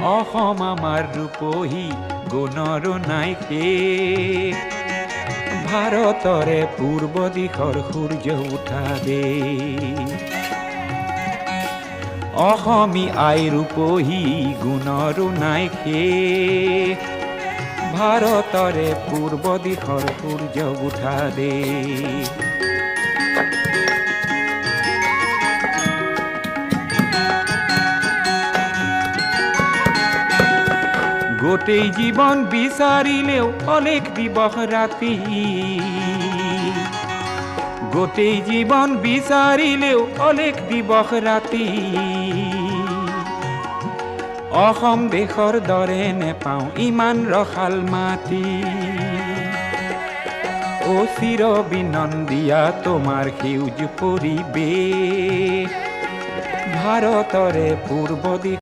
অসম আমাৰ ৰূপহী গুণৰ নাই শেষ। ভাৰতৰে পূৰ্ব দিশৰ সূৰ্য উঠা দেশ। অসমী আই ৰূপহী গুণৰো নাই শেষ। ভাৰতৰে পূৰ্ব দিশৰ সূৰ্য উঠা দেশ। গোটেই জীৱন বিচাৰিলেও অলেখ দিবস ৰাতি। গোটেই জীৱন বিচাৰিলেও অলেখ দিবস ৰাতি। অসম দেশৰ দৰে নেপাওঁ ইমান ৰসাল মাটি। চিৰ বিনন্দিয়া তোমাৰ সেউজ পৰিৱেশ। ভাৰতৰে পূৰ্ব দিশ